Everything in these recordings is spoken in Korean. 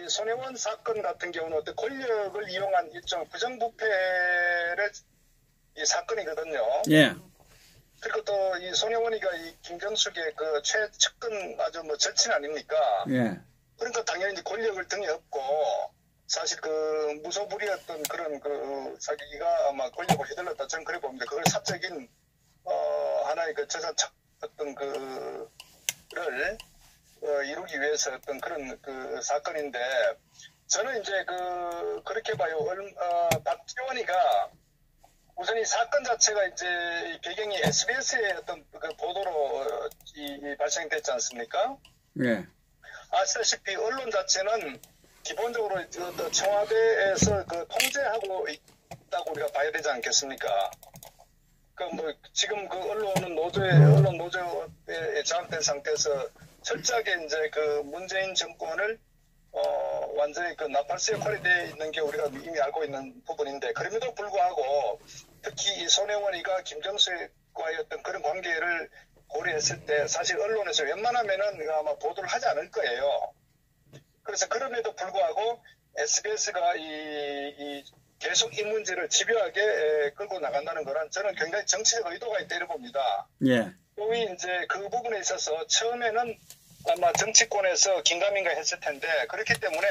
이 손혜원 사건 같은 경우는 어떤 권력을 이용한 일종 부정부패를 이 사건이거든요. 예. 그리고 또 이 손혜원이가 이 김경숙의 그 최측근 아주 뭐 절친 아닙니까? 예. 그러니까 당연히 권력을 등에 업고 사실 그 무소불위였던 그런 그 자기가 아마 권력을 휘둘렀다 저는 그래 봅니다. 그걸 사적인 하나의 그 저자 어떤 그를 이루기 위해서 어떤 그런 그 사건인데 저는 이제 그렇게 봐요. 박지원이가 우선 이 사건 자체가 이제 배경이 SBS의 어떤 그 보도로 발생됐지 않습니까? 예. 아시다시피 언론 자체는 기본적으로 청와대에서 그 통제하고 있다고 우리가 봐야 되지 않겠습니까? 지금 그 언론 노조에 장악된 상태에서 철저하게 이제 그 문재인 정권을 완전히 그 나팔수 역할이 되어 있는 게 우리가 이미 알고 있는 부분인데 그럼에도 불구하고 특히 이 손혜원이가 김정수와의 어떤 그런 관계를 고려했을 때 사실 언론에서 웬만하면은 아마 보도를 하지 않을 거예요. 그래서 그럼에도 불구하고 SBS가 계속 이 문제를 집요하게 끌고 나간다는 거는 저는 굉장히 정치적 의도가 있다 이렇게 봅니다. 예. 또 이제 그 부분에 있어서 처음에는 아마 정치권에서 긴가민가 했을 텐데 그렇기 때문에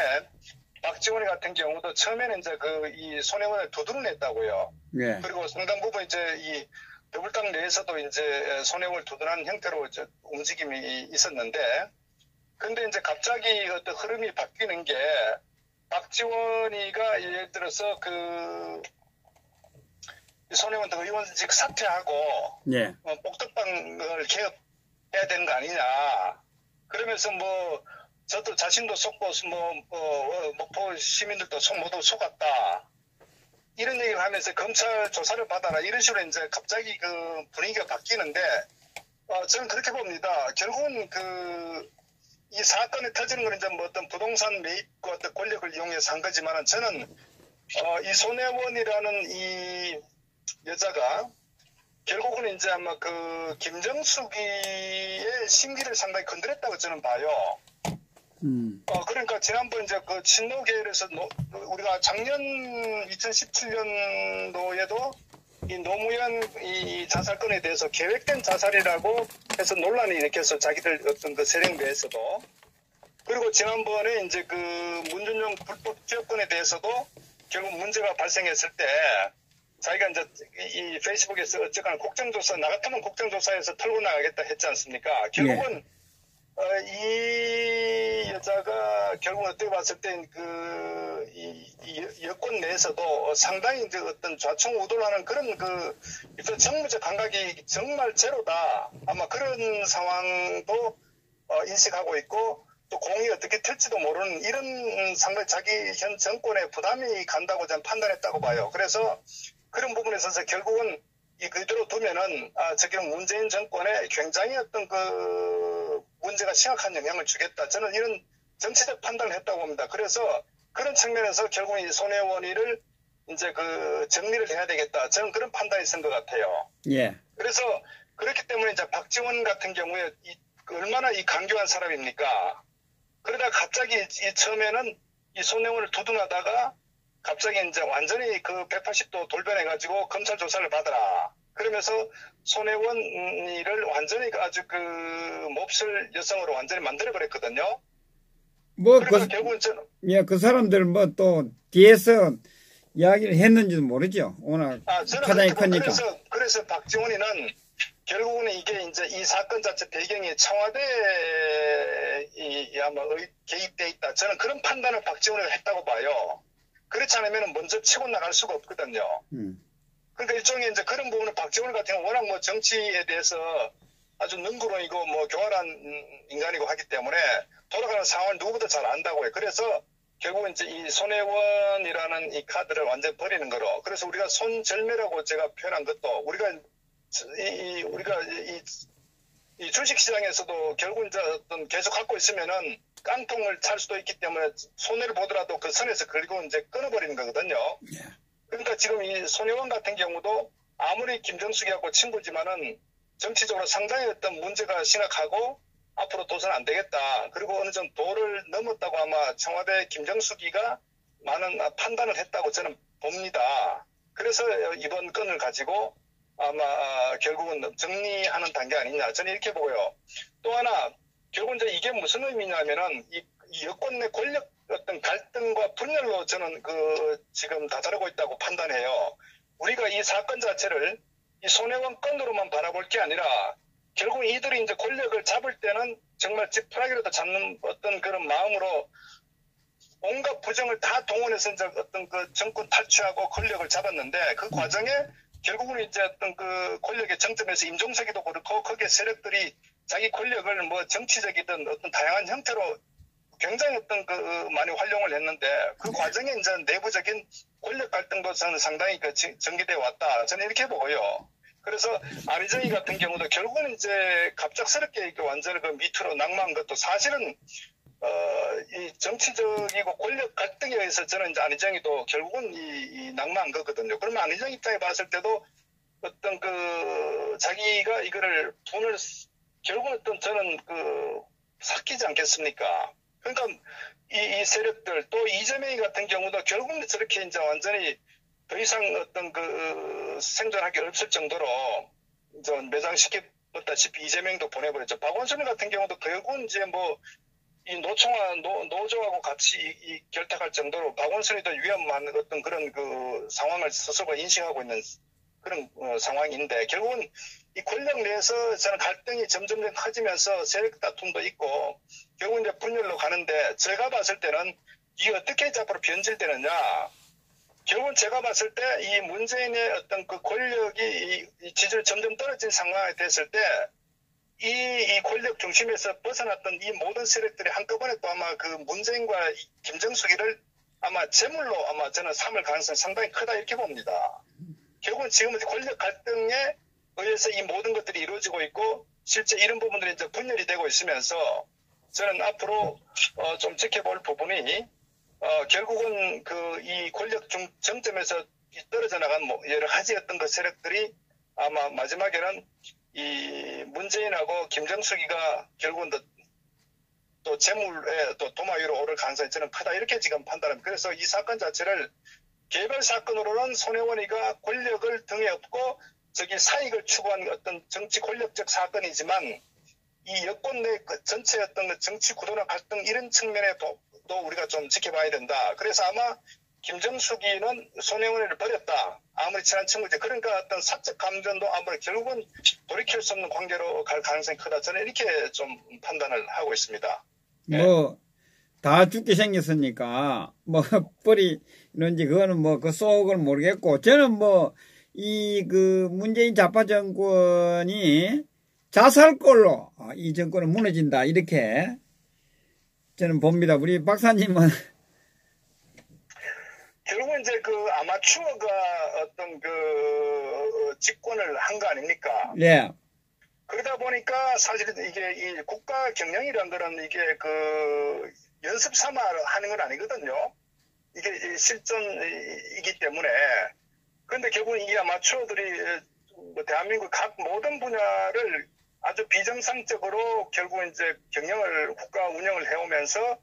박지원 같은 경우도 처음에는 이제 이 손혜원을 두드러냈다고요. 예. 그리고 상당 부분 이제 이 더불당 내에서도 이제 손혜원을 두드러는 형태로 이제 움직임이 있었는데 근데 이제 갑자기 어떤 흐름이 바뀌는 게 박지원이가 예를 들어서 손혜원 등 의원직 사퇴하고 예. 복덕방을 개업해야 되는 거 아니냐. 그러면서 저도 자신도 속고 목포 시민들도 모두 속았다. 이런 얘기를 하면서 검찰 조사를 받아라. 이런 식으로 이제 갑자기 그 분위기가 바뀌는데 저는 그렇게 봅니다. 결국은 이 사건이 터지는 건 이제 어떤 부동산 매입과 어떤 권력을 이용해서 한 거지만은 저는 이 손혜원이라는 이 여자가 결국은 이제 아마 김정숙이의 심기를 상당히 건드렸다고 저는 봐요. 그러니까 지난번 이제 친노계열에서 우리가 작년 2017년도에도 이 노무현 이 자살건에 대해서 계획된 자살이라고 해서 논란이 일으켜서 자기들 어떤 세력 내에서도 그리고 지난번에 이제 문준용 불법 기업건에 대해서도 결국 문제가 발생했을 때 자기가 이제 이 페이스북에서 어쨌거나 국정조사 나 같으면 국정조사에서 털고 나가겠다 했지 않습니까? 결국은 이 여자가 결국 어떻게 봤을 땐 이 여권 내에서도 상당히 이제 어떤 좌충우돌 하는 그런 일단 정무적 감각이 정말 제로다. 아마 그런 상황도 인식하고 있고 또 공이 어떻게 될지도 모르는 이런 상당히 자기 현 정권에 부담이 간다고 저는 판단했다고 봐요. 그래서 그런 부분에 있어서 결국은 그대로 두면은 저기는 문재인 정권에 굉장히 어떤 문제가 심각한 영향을 주겠다. 저는 이런 정치적 판단을 했다고 봅니다. 그래서 그런 측면에서 결국 이 손혜원이를 이제 정리를 해야 되겠다. 저는 그런 판단이 있은 것 같아요. 예. 그래서 그렇기 때문에 이제 박지원 같은 경우에 얼마나 강교한 사람입니까? 그러다가 갑자기 처음에는 이 손혜원을 두둔하다가 갑자기 이제 완전히 180도 돌변해가지고 검찰 조사를 받아라. 그러면서 손혜원이를 완전히 아주 몹쓸 여성으로 완전히 만들어버렸거든요. 결국은 저는 그 사람들 또 뒤에서 이야기를 했는지도 모르죠. 워낙 파장이 크니까. 그래서 박지원이는 결국은 이게 이제 이 사건 자체 배경이 청와대에 아마 개입돼 있다. 저는 그런 판단을 박지원이 했다고 봐요. 그렇지 않으면 먼저 치고 나갈 수가 없거든요. 그러니까 일종의 이제 그런 부분은 박지원 같은 경우는 워낙 정치에 대해서 아주 능구렁이고 교활한 인간이고 하기 때문에 돌아가는 상황을 누구보다 잘 안다고 해요. 그래서 결국은 이제 이 손혜원이라는 이 카드를 완전히 버리는 거로. 그래서 우리가 손절매라고 제가 표현한 것도 우리가 이 주식시장에서도 결국 이제 계속 갖고 있으면은 깡통을 찰 수도 있기 때문에 손해를 보더라도 그 선에서 걸고 이제 끊어버리는 거거든요. 그러니까 지금 이 손혜원 같은 경우도 아무리 김정숙이하고 친구지만은 정치적으로 상당히 어떤 문제가 심각하고 앞으로 도선 안 되겠다. 그리고 어느 정도 도를 넘었다고 아마 청와대 김정숙이가 많은 판단을 했다고 저는 봅니다. 그래서 이번 건을 가지고 아마 결국은 정리하는 단계 아니냐. 저는 이렇게 보고요. 또 하나 결국 이제 이게 무슨 의미냐면은 이 여권 내 권력 어떤 갈등과 분열로 저는 지금 다다르고 있다고 판단해요. 우리가 이 사건 자체를 이 손혜원 건으로만 바라볼 게 아니라 결국 이들이 이제 권력을 잡을 때는 정말 지푸라기라도 잡는 어떤 그런 마음으로 온갖 부정을 다 동원해서 이제 어떤 정권 탈취하고 권력을 잡았는데 그 과정에 결국은 이제 어떤 권력의 정점에서 임종석이도 그렇고 거기에 세력들이 자기 권력을 뭐 정치적이든 어떤 다양한 형태로 굉장히 어떤 많이 활용을 했는데 그 과정에 이제 내부적인 권력 갈등도 저는 상당히 전개되어 왔다. 저는 이렇게 보고요. 그래서 안희정이 같은 경우도 결국은 이제 갑작스럽게 완전히 밑으로 낙마한 것도 사실은 이 정치적이고 권력 갈등에 의해서 저는 이제 안희정이도 결국은 이 낙마한 거거든요. 그러면 안희정 입장에 봤을 때도 어떤 자기가 이거를 돈을 결국은 어떤 저는 삭히지 않겠습니까? 그러니까 이 세력들 또 이재명이 같은 경우도 결국은 저렇게 이제 완전히 더 이상 어떤 생존하기 없을 정도로 이제 매장시켰다시피 이재명도 보내버렸죠. 박원순 같은 경우도 결국은 이제 뭐 이 노조하고 같이 결탁할 정도로 박원순이 더 위험한 어떤 그런 상황을 스스로 인식하고 있는 그런 상황인데 결국은 이 권력 내에서 저는 갈등이 점점 커지면서 세력 다툼도 있고 결국 이제 분열로 가는데 제가 봤을 때는 이게 어떻게 앞으로 변질되느냐. 결국은 제가 봤을 때 이 문재인의 어떤 권력이 이 지지율 점점 떨어진 상황이 됐을 때 이 권력 중심에서 벗어났던 이 모든 세력들이 한꺼번에 또 아마 문재인과 김정숙이를 아마 제물로 아마 저는 삼을 가능성이 상당히 크다 이렇게 봅니다. 결국은 지금은 권력 갈등에 의해서 이 모든 것들이 이루어지고 있고 실제 이런 부분들이 이제 분열이 되고 있으면서 저는 앞으로 좀 지켜볼 부분이 결국은 이 권력 정점에서 떨어져 나간 여러 가지 어떤 세력들이 아마 마지막에는 이 문재인하고 김정숙이가 결국은 또 재물에 또 도마 위로 오를 가능성이 저는 크다 이렇게 지금 판단합니다. 그래서 이 사건 자체를 개별 사건으로는 손혜원이가 권력을 등에 업고 저기 사익을 추구한 어떤 정치 권력적 사건이지만 이 여권 내 전체 어떤 정치 구도나 갈등 이런 측면에도 우리가 좀 지켜봐야 된다. 그래서 아마 김정숙이는 손혜원이를 버렸다. 아무리 친한 친구지. 그러니까 어떤 사적 감정도 아무리 결국은 돌이킬 수 없는 관계로 갈 가능성이 크다. 저는 이렇게 좀 판단을 하고 있습니다. 뭐, 다 죽게 생겼으니까, 뭐, 이런지 그거는 뭐, 속을 모르겠고, 저는 뭐, 문재인 좌파 정권이 자살골로 이 정권은 무너진다. 이렇게 저는 봅니다. 우리 박사님은. 결국은 이제 아마추어가 어떤 집권을 한 거 아닙니까? 네. 그러다 보니까 사실 이게 이 국가 경영이란 거는 이게 연습 삼아 하는 건 아니거든요. 이게 실전이기 때문에. 그런데 결국은 이 아마추어들이 대한민국 각 모든 분야를 아주 비정상적으로 결국 이제 국가 운영을 해오면서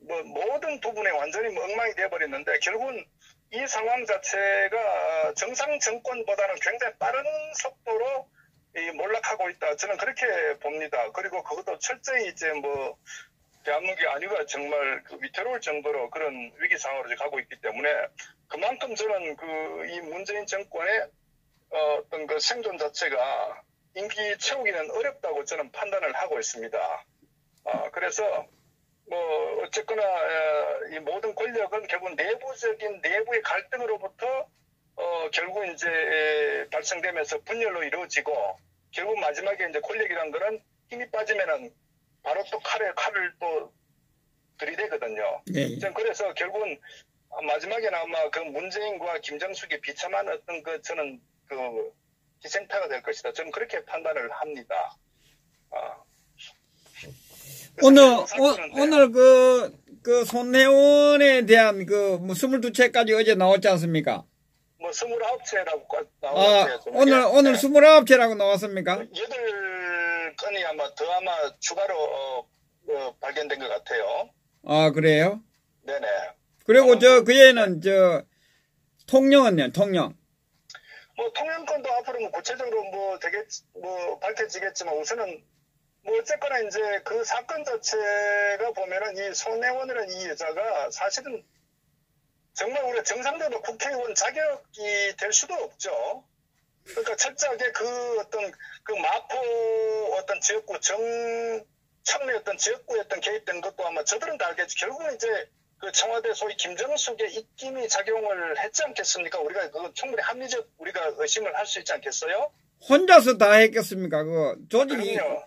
모든 부분에 완전히 엉망이 되어버렸는데 결국은 이 상황 자체가 정상 정권보다는 굉장히 빠른 속도로 몰락하고 있다. 저는 그렇게 봅니다. 그리고 그것도 철저히 이제 대한민국이 아니가 정말 위태로울 정도로 그런 위기 상황으로 가고 있기 때문에 그만큼 저는 이 문재인 정권의 어떤 생존 자체가 임기 채우기는 어렵다고 저는 판단을 하고 있습니다. 그래서 어쨌거나 이 모든 권력은 결국 내부의 갈등으로부터 결국 이제 발생되면서 분열로 이루어지고 결국 마지막에 이제 권력이란 거는 힘이 빠지면은 바로 또 칼을 또 들이대거든요. 예. 그래서 결국은 마지막에는 아마 문재인과 김정숙이 비참한 어떤 저는 희생타가 될 것이다. 저는 그렇게 판단을 합니다. 오늘 손혜원에 대한 22채까지 어제 나왔지 않습니까? 29채라고 나왔어요. 오늘 29채라고 나왔습니까? 건이 아마 추가로 발견된 것 같아요. 아, 그래요? 네네. 그리고 그 애는 통영은요, 통영. 뭐 통영권도 앞으로 뭐 구체적으로 밝혀지겠지만 우선은 어쨌거나 이제 그 사건 자체가 보면은 이 손혜원이라는 이 여자가 사실은 정말 우리가 정상적으로 국회의원 자격이 될 수도 없죠. 그러니까 철저하게 그 마포 어떤 지역구 청래 어떤 지역구에 개입된 것도 아마 저들은 다 알겠죠. 결국은 이제 그 청와대 소위 김정숙의 입김이 작용을 했지 않겠습니까? 우리가 그건 충분히 합리적 우리가 의심을 할 수 있지 않겠어요? 혼자서 다 했겠습니까? 조직이, 그럼요.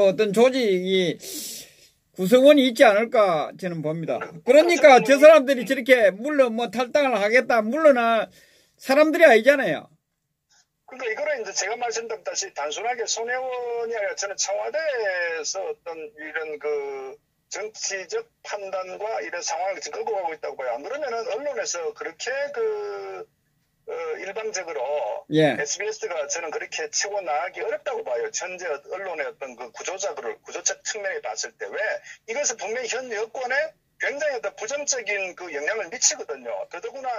어떤 조직이 구성원이 있지 않을까 저는 봅니다. 그러니까 저 사람들이 저렇게 탈당을 하겠다 물러날 사람들이 아니잖아요. 그러니까 이거는 이제 제가 말씀드렸다시피 단순하게 손혜원이 아니라 저는 청와대에서 어떤 이런 정치적 판단과 이런 상황을 지금 끌고 가고 있다고 봐요. 안 그러면은 언론에서 그렇게 일방적으로 SBS가 저는 그렇게 치고 나가기 어렵다고 봐요. 현재 언론의 어떤 구조적 측면에 봤을 때 왜 이것은 분명히 현 여권에 굉장히 어떤 부정적인 영향을 미치거든요. 더더구나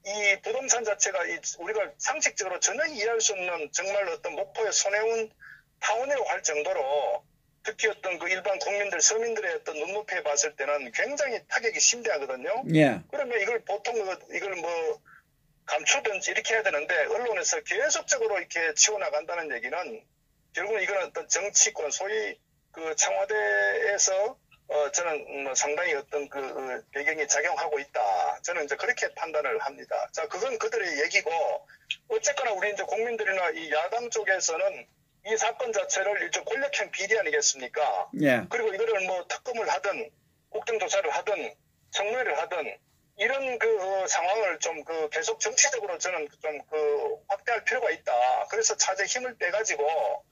이 부동산 자체가 우리가 상식적으로 전혀 이해할 수 없는 정말 어떤 목포의 손해운 타운이라고 할 정도로 특히 어떤 일반 국민들, 서민들의 어떤 눈높이에 봤을 때는 굉장히 타격이 심대하거든요. 그러면 이걸 보통 이걸 감추든지 이렇게 해야 되는데 언론에서 계속적으로 이렇게 치워나간다는 얘기는 결국은 이건 어떤 정치권, 소위 청와대에서 저는 상당히 어떤 배경이 작용하고 있다. 저는 이제 그렇게 판단을 합니다. 자, 그건 그들의 얘기고, 어쨌거나 우리 이제 국민들이나 이 야당 쪽에서는 이 사건 자체를 일종 권력형 비리 아니겠습니까? 그리고 이거를 특검을 하든, 국정조사를 하든, 청문회를 하든, 이런 상황을 좀 계속 정치적으로 저는 좀 확대할 필요가 있다. 그래서 차제 힘을 빼가지고,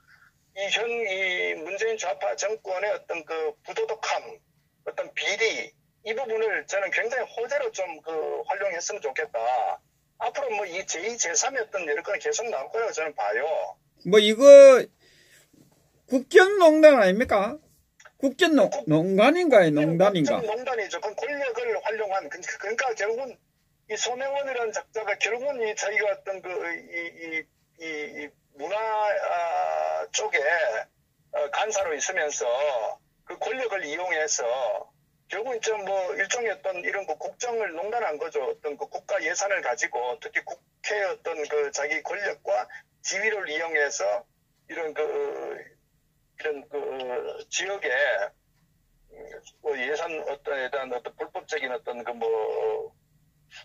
이 문재인 좌파 정권의 어떤 부도덕함, 어떤 비리, 이 부분을 저는 굉장히 호재로 좀 활용했으면 좋겠다. 앞으로 이 제2, 제3의 어떤 여러 건이 계속 나올 거라고 저는 봐요. 이거 국정농단 아닙니까? 국정농단인가요? 농단인가? 국정농단이죠. 그건 권력을 활용한, 그러니까 결국은 이 손혜원이라는 작자가 결국은 자기가 어떤 이 문화 쪽에 간사로 있으면서 그 권력을 이용해서 결국은 좀 일종의 어떤 이런 국정을 농단한 거죠. 어떤 국가 예산을 가지고 특히 국회의 어떤 자기 권력과 지위를 이용해서 이런 지역에 예산 어떤에 대한 어떤 불법적인 어떤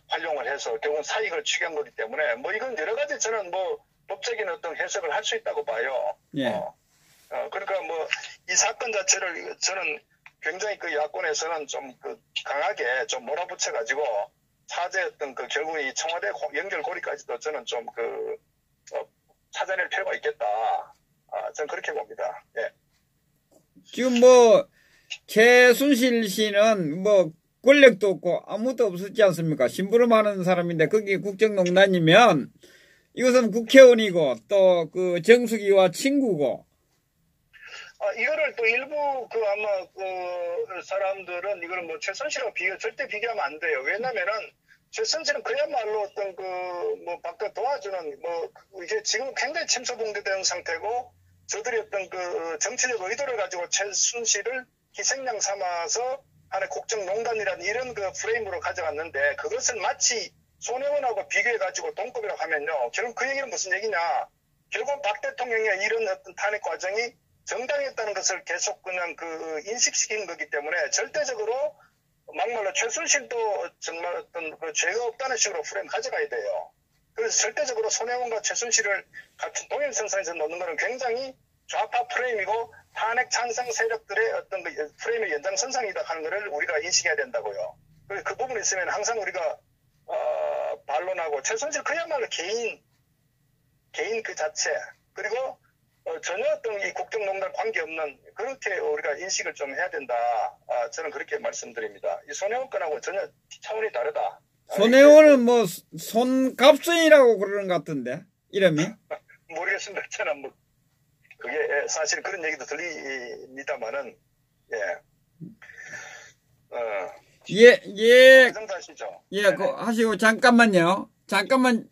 활용을 해서 결국은 사익을 취한 거기 때문에 이건 여러 가지 저는 법적인 어떤 해석을 할 수 있다고 봐요. 그러니까 이 사건 자체를 저는 굉장히 야권에서는 좀 강하게 좀 몰아붙여가지고 차제했던 결국 이 청와대 연결고리까지도 저는 좀 찾아낼 필요가 있겠다. 저는 그렇게 봅니다. 예. 지금 최순실 씨는 권력도 없고 아무것도 없었지 않습니까? 심부름하는 사람인데 그게 국정농단이면 이것은 국회의원이고 또 정수기와 친구고. 이거를 또 일부 아마 사람들은 이거를 최순실하고 절대 비교하면 안 돼요. 왜냐면은 최순실은 그야말로 어떤 바깥 도와주는 이제 지금 굉장히 침소봉대된 상태고 저들이 어떤 정치적 의도를 가지고 최순실을 희생양 삼아서 하나의 국정농단이라는 이런 프레임으로 가져갔는데 그것을 마치 손혜원하고 비교해가지고 동급이라고 하면요. 결국 그 얘기는 무슨 얘기냐. 결국 박 대통령의 이런 어떤 탄핵 과정이 정당했다는 것을 계속 그냥 인식시킨 거기 때문에 절대적으로 막말로 최순실도 정말 어떤 죄가 없다는 식으로 프레임 가져가야 돼요. 그래서 절대적으로 손혜원과 최순실을 같은 동일선상에서 놓는 것은 굉장히 좌파 프레임이고 탄핵 찬성 세력들의 어떤 프레임의 연장선상이다 하는 것을 우리가 인식해야 된다고요. 그래서 그 부분이 있으면 항상 우리가 반론하고 최순실 그야말로 개인 그 자체 그리고 전혀 어떤 이 국정농단 관계없는 그렇게 우리가 인식을 좀 해야 된다. 저는 그렇게 말씀드립니다. 이 손혜원 건하고 전혀 차원이 다르다. 손혜원은 손갑순이라고 그러는 것 같은데 이름이? 모르겠습니다. 저는 그게 사실 그런 얘기도 들립니다만은, 예. 예, 예. 그 정도 하시죠. 예, 하시고, 잠깐만요. 잠깐만,